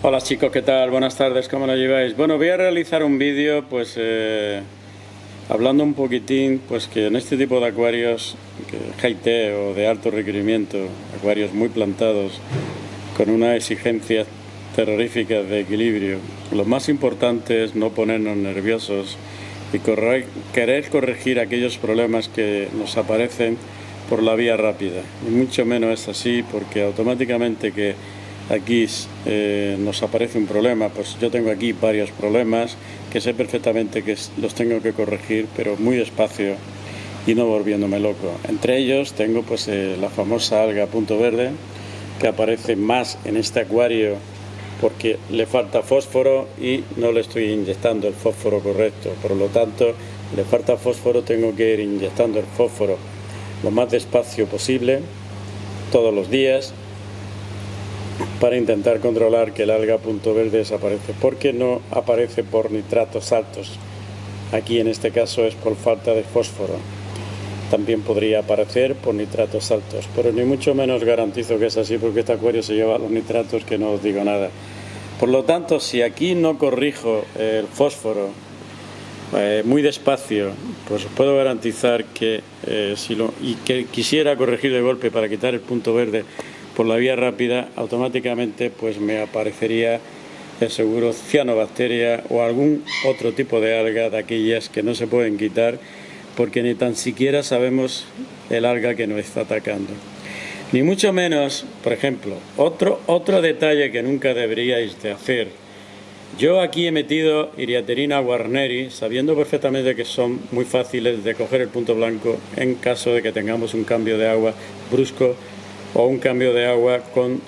Hola chicos, ¿qué tal? Buenas tardes, ¿cómo lo lleváis? Bueno, voy a realizar un vídeo pues hablando un poquitín pues que en este tipo de acuarios high-tech o de alto requerimiento, acuarios muy plantados con una exigencia terrorífica de equilibrio, lo más importante es no ponernos nerviosos y querer corregir aquellos problemas que nos aparecen por la vía rápida. Y mucho menos es así, porque automáticamente que aquí nos aparece un problema, pues yo tengo aquí varios problemas que sé perfectamente que los tengo que corregir, pero muy despacio y no volviéndome loco. Entre ellos tengo pues la famosa alga punto verde, que aparece más en este acuario porque le falta fósforo y no le estoy inyectando el fósforo correcto. Por lo tanto, le falta fósforo, tengo que ir inyectando el fósforo lo más despacio posible todos los días para intentar controlar que el alga punto verde desaparece, porque no aparece por nitratos altos. Aquí en este caso es por falta de fósforo. También podría aparecer por nitratos altos, pero ni mucho menos garantizo que es así, porque este acuario se lleva los nitratos, que no os digo nada. Por lo tanto, si aquí no corrijo el fósforo muy despacio, pues os puedo garantizar que que quisiera corregir de golpe para quitar el punto verde por la vía rápida, automáticamente pues me aparecería seguro cianobacteria o algún otro tipo de alga de aquellas que no se pueden quitar, porque ni tan siquiera sabemos el alga que nos está atacando. Ni mucho menos, por ejemplo, otro detalle que nunca deberíais de hacer. Yo aquí he metido Iriaterina guarneri, sabiendo perfectamente que son muy fáciles de coger el punto blanco en caso de que tengamos un cambio de agua brusco o un cambio de agua con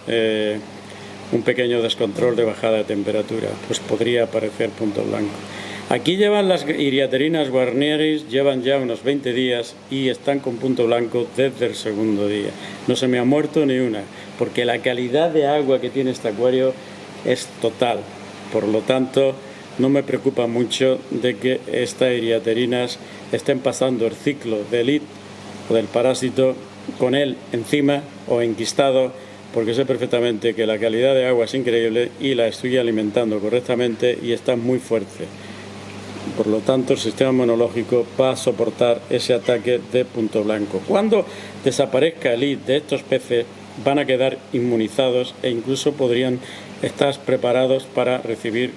un pequeño descontrol de bajada de temperatura, pues podría aparecer punto blanco. Aquí llevan las Iriaterinas guarneri, llevan ya unos 20 días y están con punto blanco desde el segundo día. No se me ha muerto ni una, porque la calidad de agua que tiene este acuario es total. Por lo tanto, no me preocupa mucho de que estas iriaterinas estén pasando el ciclo del EAT o del parásito con él encima o enquistado, porque sé perfectamente que la calidad de agua es increíble y la estoy alimentando correctamente y está muy fuerte. Por lo tanto, el sistema inmunológico va a soportar ese ataque de punto blanco. Cuando desaparezca el EAT de estos peces, van a quedar inmunizados e incluso podrían estar preparados para recibir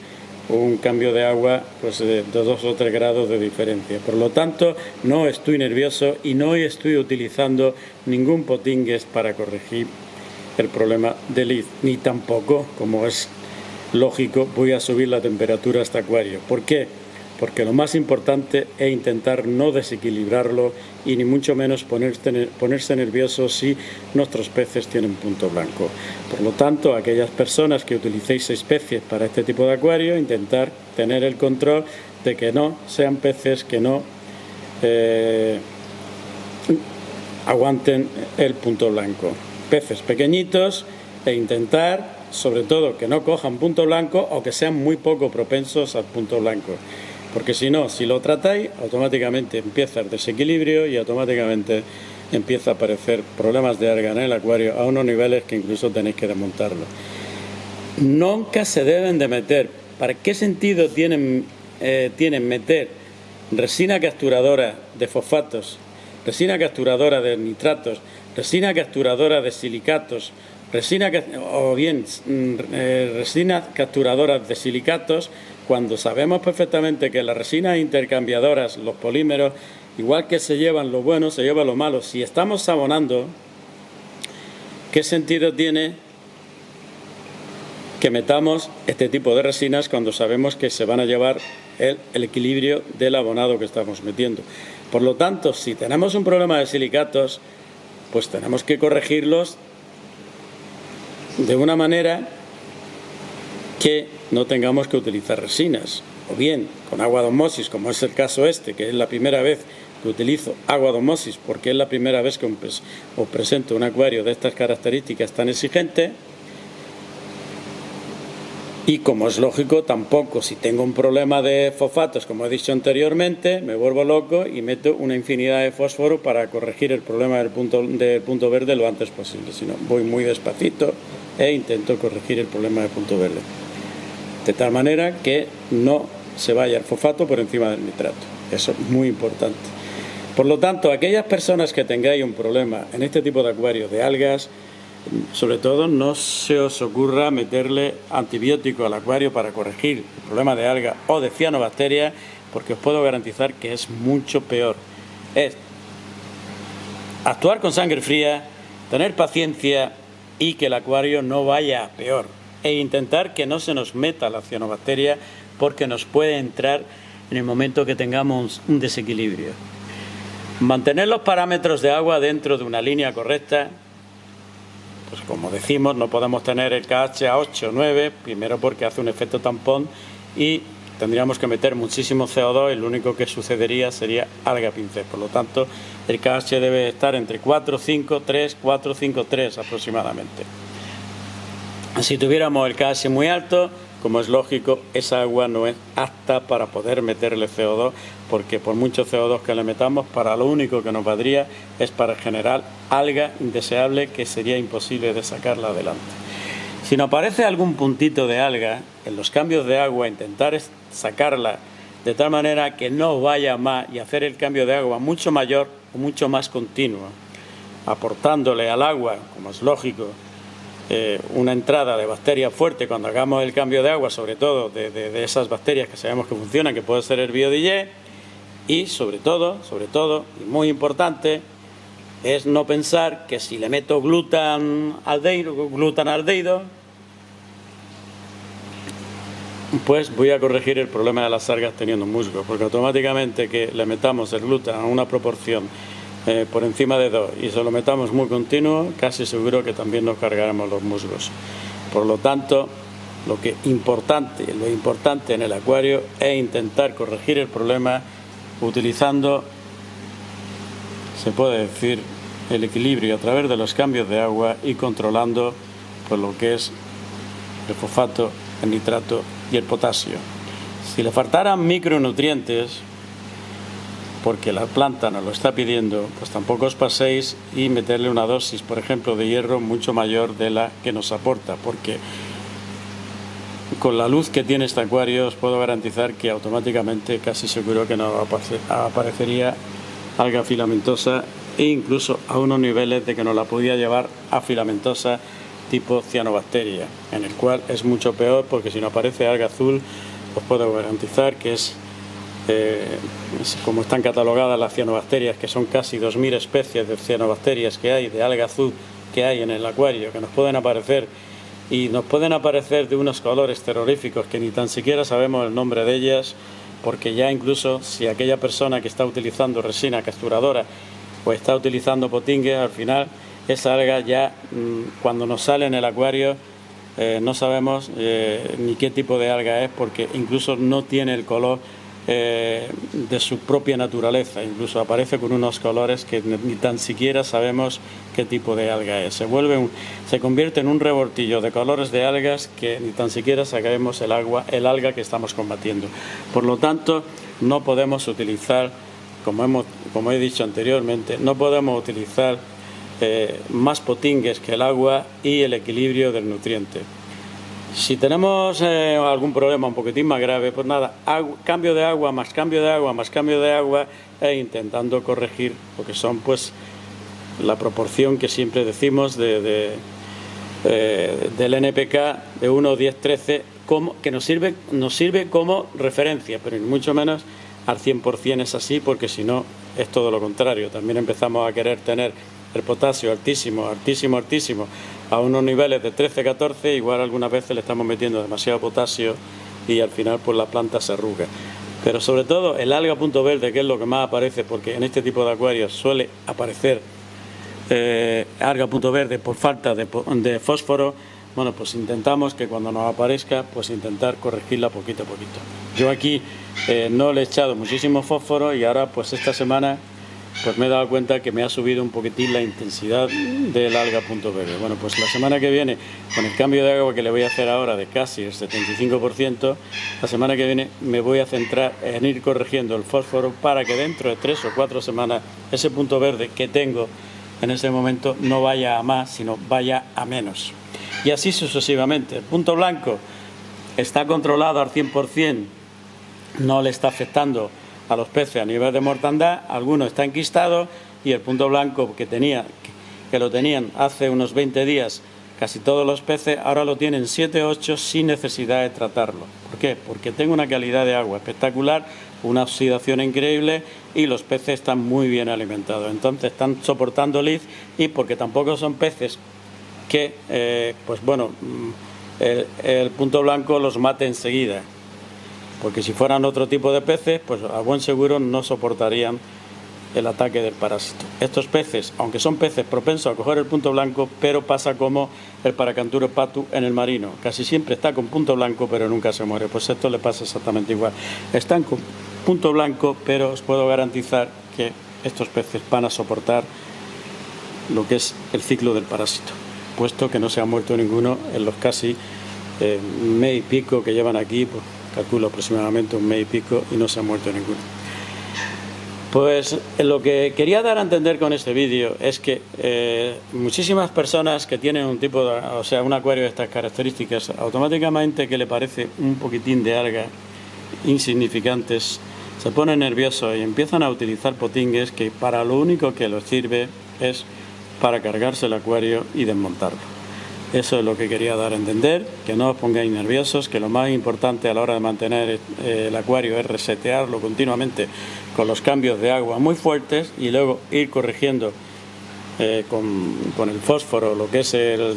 un cambio de agua pues de 2 o 3 grados de diferencia. Por lo tanto, no estoy nervioso y no estoy utilizando ningún potingues para corregir el problema del EAT, ni tampoco, como es lógico, voy a subir la temperatura a este acuario. ¿Por qué? Porque lo más importante es intentar no desequilibrarlo y ni mucho menos ponerse nervioso si nuestros peces tienen punto blanco. Por lo tanto, aquellas personas que utilicéis especies para este tipo de acuario, intentar tener el control de que no sean peces que no aguanten el punto blanco. Peces pequeñitos e intentar, sobre todo, que no cojan punto blanco o que sean muy poco propensos al punto blanco. Porque si no, si lo tratáis, automáticamente empieza el desequilibrio y automáticamente empieza a aparecer problemas de alga en el acuario a unos niveles que incluso tenéis que desmontarlo. Nunca se deben de meter. ¿Para qué sentido tienen meter resina capturadora de fosfatos, resina capturadora de nitratos, resina capturadora de silicatos, resinas capturadoras de silicatos, cuando sabemos perfectamente que las resinas intercambiadoras, los polímeros, igual que se llevan lo bueno, se lleva lo malo? Si estamos abonando, ¿qué sentido tiene que metamos este tipo de resinas cuando sabemos que se van a llevar el equilibrio del abonado que estamos metiendo? Por lo tanto, si tenemos un problema de silicatos, pues tenemos que corregirlos de una manera que no tengamos que utilizar resinas, o bien con agua de osmosis, como es el caso este, que es la primera vez que utilizo agua de osmosis, porque es la primera vez que os presento un acuario de estas características tan exigente. Y como es lógico, tampoco, si tengo un problema de fosfatos, como he dicho anteriormente, me vuelvo loco y meto una infinidad de fósforo para corregir el problema del punto verde lo antes posible. Si no, voy muy despacito e intento corregir el problema del punto verde. de tal manera que no se vaya el fosfato por encima del nitrato. Eso es muy importante. Por lo tanto, aquellas personas que tengáis un problema en este tipo de acuarios de algas, sobre todo no se os ocurra meterle antibiótico al acuario para corregir el problema de algas o de cianobacterias, porque os puedo garantizar que es mucho peor. Es actuar con sangre fría, tener paciencia y que el acuario no vaya a peor, e intentar que no se nos meta la cianobacteria, porque nos puede entrar en el momento que tengamos un desequilibrio. Mantener los parámetros de agua dentro de una línea correcta. Pues como decimos, no podemos tener el KH a 8 o 9, primero porque hace un efecto tampón y tendríamos que meter muchísimo CO2 y lo único que sucedería sería alga pincel. Por lo tanto, el KH debe estar entre 4,5, 3, 4, 5, 3 aproximadamente. Si tuviéramos el KH muy alto, como es lógico, esa agua no es apta para poder meterle CO2, porque por mucho CO2 que le metamos, para lo único que nos valdría es para generar alga indeseable que sería imposible de sacarla adelante. Si nos aparece algún puntito de alga, en los cambios de agua intentar sacarla de tal manera que no vaya más y hacer el cambio de agua mucho mayor o mucho más continuo, aportándole al agua, como es lógico, una entrada de bacterias fuerte cuando hagamos el cambio de agua, sobre todo de esas bacterias que sabemos que funcionan, que puede ser el biodiesel, y sobre todo, y muy importante, es no pensar que si le meto glutanaldehído, pues voy a corregir el problema de las algas teniendo musgo, porque automáticamente que le metamos el gluten a una proporción por encima de 2 y se lo metamos muy continuo, casi seguro que también nos cargaremos los musgos. Por lo tanto, lo importante en el acuario es intentar corregir el problema utilizando, se puede decir, el equilibrio a través de los cambios de agua y controlando pues, lo que es el fosfato, el nitrato y el potasio. Si le faltaran micronutrientes, porque la planta nos lo está pidiendo, pues tampoco os paséis y meterle una dosis, por ejemplo, de hierro mucho mayor de la que nos aporta, porque con la luz que tiene este acuario os puedo garantizar que automáticamente casi seguro que nos aparecería alga filamentosa e incluso a unos niveles de que nos la podía llevar a filamentosa tipo cianobacteria, en el cual es mucho peor, porque si no aparece alga azul os puedo garantizar que es como están catalogadas las cianobacterias, que son casi 2000 especies de cianobacterias que hay, de alga azul que hay en el acuario, que nos pueden aparecer, y nos pueden aparecer de unos colores terroríficos que ni tan siquiera sabemos el nombre de ellas, porque ya incluso si aquella persona que está utilizando resina capturadora o está utilizando potingue, al final esa alga ya cuando nos sale en el acuario no sabemos ni qué tipo de alga es, porque incluso no tiene el color de su propia naturaleza, incluso aparece con unos colores que ni tan siquiera sabemos qué tipo de alga es. Se convierte en un revoltillo de colores de algas que ni tan siquiera sabemos el alga que estamos combatiendo. Por lo tanto, no podemos utilizar, como he dicho anteriormente, no podemos utilizar más potingues que el agua y el equilibrio del nutriente. Si tenemos algún problema un poquitín más grave, pues nada, cambio de agua, más cambio de agua, más cambio de agua, e intentando corregir lo que son pues la proporción que siempre decimos del NPK de 1, 10, 13, que nos sirve como referencia, pero ni mucho menos al 100% es así, porque si no es todo lo contrario. También empezamos a querer tener el potasio altísimo, a unos niveles de 13, 14, igual algunas veces le estamos metiendo demasiado potasio y al final pues la planta se arruga. Pero sobre todo el alga punto verde, que es lo que más aparece, porque en este tipo de acuarios suele aparecer alga punto verde por falta de fósforo. Bueno, pues intentamos que cuando nos aparezca, pues intentar corregirla poquito a poquito. Yo aquí no le he echado muchísimo fósforo y ahora pues esta semana pues me he dado cuenta que me ha subido un poquitín la intensidad del alga punto verde. Bueno, pues la semana que viene, con el cambio de agua que le voy a hacer ahora de casi el 75%, la semana que viene me voy a centrar en ir corrigiendo el fósforo para que dentro de 3 o 4 semanas ese punto verde que tengo en ese momento no vaya a más, sino vaya a menos. Y así sucesivamente. El punto blanco, está controlado al 100%, no le está afectando a los peces a nivel de mortandad, algunos están enquistados y el punto blanco que lo tenían hace unos 20 días casi todos los peces, ahora lo tienen 7 o 8 sin necesidad de tratarlo. ¿Por qué? Porque tengo una calidad de agua espectacular, una oxidación increíble y los peces están muy bien alimentados. Entonces están soportando liz y porque tampoco son peces que, el punto blanco los mate enseguida. Porque si fueran otro tipo de peces, pues a buen seguro no soportarían el ataque del parásito. Estos peces, aunque son peces propensos a coger el punto blanco, pero pasa como el Paracanthurus patu en el marino. Casi siempre está con punto blanco, pero nunca se muere. Pues esto le pasa exactamente igual. Están con punto blanco, pero os puedo garantizar que estos peces van a soportar lo que es el ciclo del parásito, puesto que no se ha muerto ninguno en los casi mes y pico que llevan aquí, pues calculo aproximadamente un mes y pico, y no se ha muerto ninguno. Pues lo que quería dar a entender con este vídeo es que muchísimas personas que tienen un acuario de estas características, automáticamente que le parece un poquitín de algas insignificantes, se ponen nerviosos y empiezan a utilizar potingues que para lo único que les sirve es para cargarse el acuario y desmontarlo. Eso es lo que quería dar a entender, que no os pongáis nerviosos, que lo más importante a la hora de mantener el acuario es resetearlo continuamente con los cambios de agua muy fuertes y luego ir corrigiendo con el fósforo lo que es el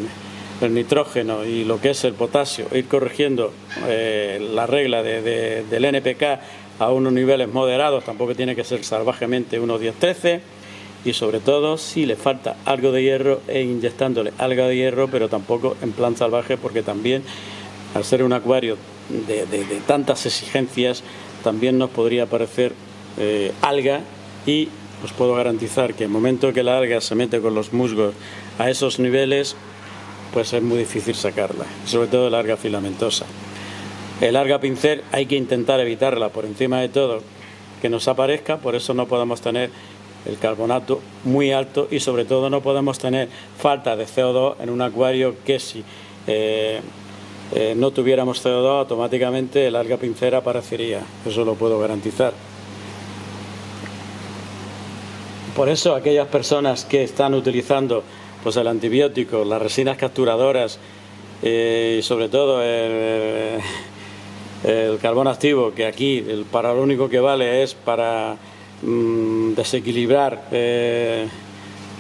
nitrógeno y lo que es el potasio, ir corrigiendo la regla del NPK a unos niveles moderados, tampoco tiene que ser salvajemente unos 10-13. Y sobre todo si le falta algo de hierro inyectándole algo de hierro, pero tampoco en plan salvaje, porque también al ser un acuario de tantas exigencias también nos podría aparecer alga, y os puedo garantizar que en el momento que la alga se mete con los musgos a esos niveles, pues es muy difícil sacarla, sobre todo el alga filamentosa. El alga pincel hay que intentar evitarla por encima de todo que nos aparezca, por eso no podemos tener el carbonato muy alto y sobre todo no podemos tener falta de CO2 en un acuario, que si no tuviéramos CO2 automáticamente el alga pincel aparecería, eso lo puedo garantizar. Por eso aquellas personas que están utilizando pues el antibiótico, las resinas capturadoras y sobre todo el carbono activo, que aquí para lo único que vale es para desequilibrar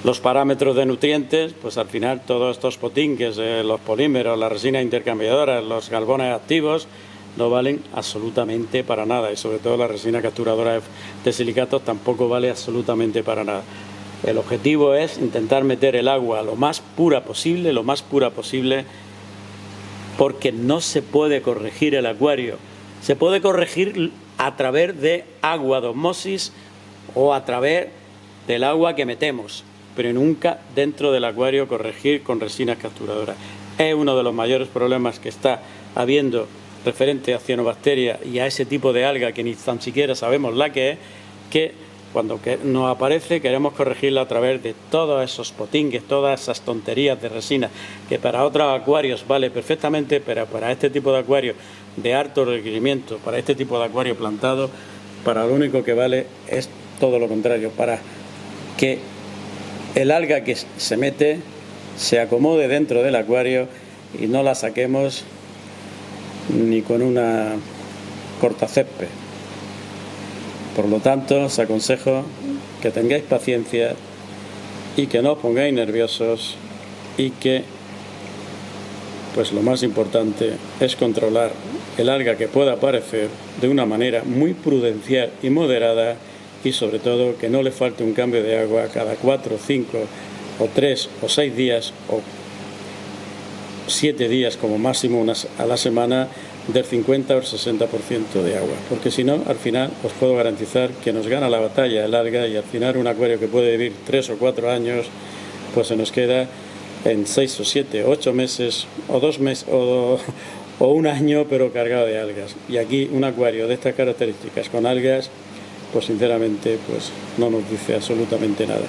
los parámetros de nutrientes, pues al final todos estos potingues, los polímeros, las resinas intercambiadoras, los carbones activos no valen absolutamente para nada, y sobre todo la resina capturadora de silicatos tampoco vale absolutamente para nada. El objetivo es intentar meter el agua lo más pura posible, porque no se puede corregir el acuario. Se puede corregir a través de agua de osmosis o a través del agua que metemos, pero nunca dentro del acuario corregir con resinas capturadoras. Es uno de los mayores problemas que está habiendo referente a cianobacterias y a ese tipo de alga que ni tan siquiera sabemos la que es, que cuando nos aparece queremos corregirla a través de todos esos potingues, todas esas tonterías de resina que para otros acuarios vale perfectamente, pero para este tipo de acuario de alto requerimiento, para este tipo de acuario plantado, para lo único que vale es todo lo contrario, para que el alga que se mete se acomode dentro del acuario y no la saquemos ni con una cortacésped. Por lo tanto, os aconsejo que tengáis paciencia y que no os pongáis nerviosos, y que pues lo más importante es controlar el alga que pueda aparecer de una manera muy prudencial y moderada, y sobre todo que no le falte un cambio de agua cada 4, 5 o 3 o 6 días o 7 días como máximo a la semana, del 50 o el 60% de agua, porque si no, al final os puedo garantizar que nos gana la batalla el alga, y al final un acuario que puede vivir 3 o 4 años, pues se nos queda en 6 o 7 o 8 meses o 2 meses o un año, pero cargado de algas. Y aquí un acuario de estas características con algas, pues sinceramente pues no nos dice absolutamente nada.